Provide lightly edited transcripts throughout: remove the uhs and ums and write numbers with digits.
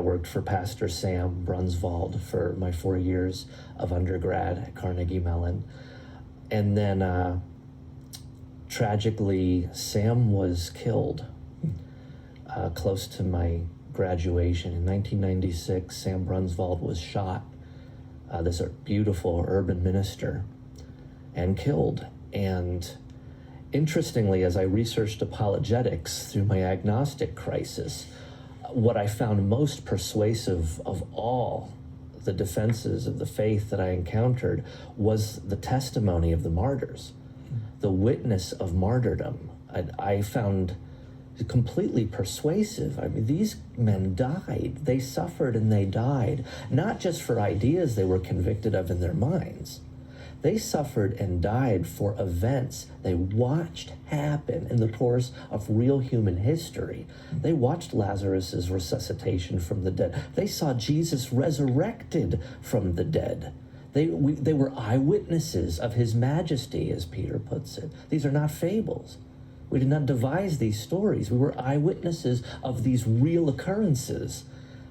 worked for Pastor Sam Brunswald for my 4 years of undergrad at Carnegie Mellon. And then tragically, Sam was killed close to my graduation. In 1996, Sam Brunswald was shot, this beautiful urban minister, and killed. And interestingly, as I researched apologetics through my agnostic crisis, what I found most persuasive of all the defenses of the faith that I encountered was the testimony of the martyrs, the witness of martyrdom. I found completely persuasive. I mean, these men died. They suffered and they died, not just for ideas they were convicted of in their minds. They suffered and died for events they watched happen in the course of real human history. They watched Lazarus's resuscitation from the dead. They saw Jesus resurrected from the dead. They were eyewitnesses of his majesty, as Peter puts it. These are not fables. We did not devise these stories. We were eyewitnesses of these real occurrences.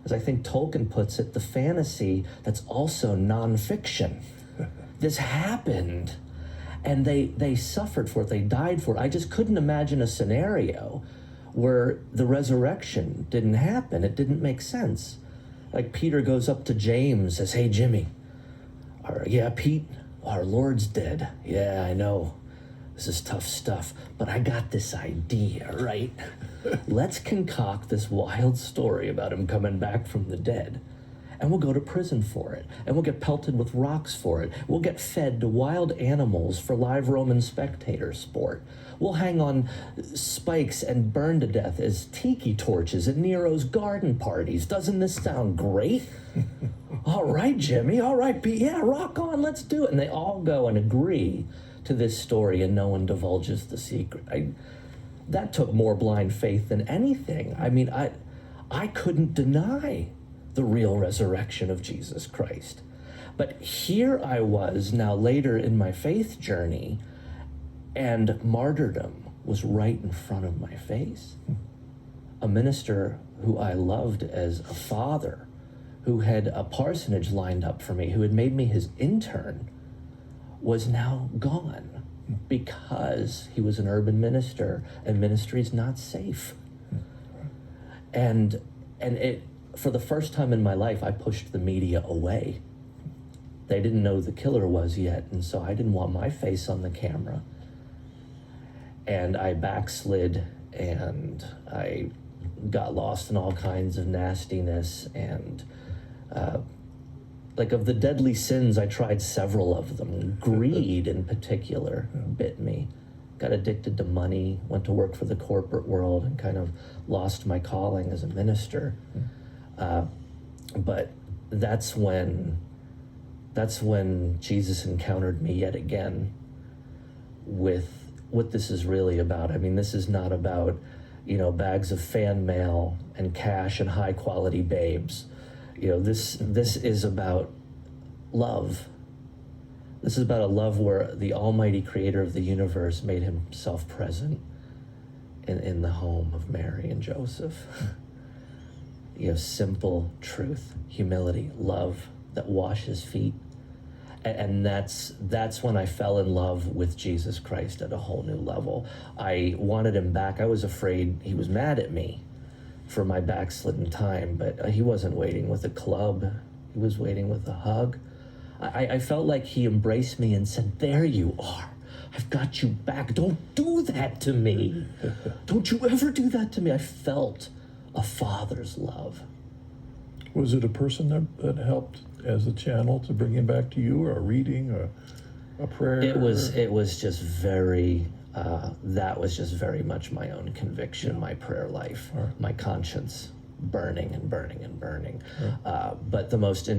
As I think Tolkien puts it, the fantasy that's also nonfiction. This happened, and they suffered for it, they died for it. I just couldn't imagine a scenario where the resurrection didn't happen. It didn't make sense. Like Peter goes up to James, says, "Hey, Jimmy, yeah, Pete, our Lord's dead. Yeah, I know. This is tough stuff, but I got this idea, right? Let's concoct this wild story about him coming back from the dead. And we'll go to prison for it, and we'll get pelted with rocks for it. We'll get fed to wild animals for live Roman spectator sport. We'll hang on spikes and burn to death as tiki torches at Nero's garden parties. Doesn't this sound great?" "All right, Jimmy, all right, Pete, yeah, rock on, let's do it." And they all go and agree to this story, and no one divulges the secret. That took more blind faith than anything. I mean, I couldn't deny the real resurrection of Jesus Christ. But here I was now later in my faith journey, and martyrdom was right in front of my face. A minister who I loved as a father, who had a parsonage lined up for me, who had made me his intern, was now gone because he was an urban minister, and ministry is not safe. And it, for the first time in my life, I pushed the media away. They didn't know who the killer was yet, and so I didn't want my face on the camera. And I backslid, and I got lost in all kinds of nastiness. And like, of the deadly sins, I tried several of them. Greed in particular bit me. Got addicted to money, went to work for the corporate world, and kind of lost my calling as a minister. But that's when Jesus encountered me yet again with what this is really about. I mean, this is not about, bags of fan mail and cash and high quality babes. This is about love. This is about a love where the almighty creator of the universe made himself present in the home of Mary and Joseph. Simple truth, humility, love that washes feet. And that's when I fell in love with Jesus Christ at a whole new level. I wanted him back. I was afraid he was mad at me for my backslidden time, but he wasn't waiting with a club. He was waiting with a hug. I felt like he embraced me and said, "There you are. I've got you back. Don't do that to me. Don't you ever do that to me." I felt a father's love. Was it a person that helped as a channel to bring him back to you, or a reading, or a prayer? It was just very, that was just very much my own conviction, my prayer life, my conscience burning and burning and burning. But the most interesting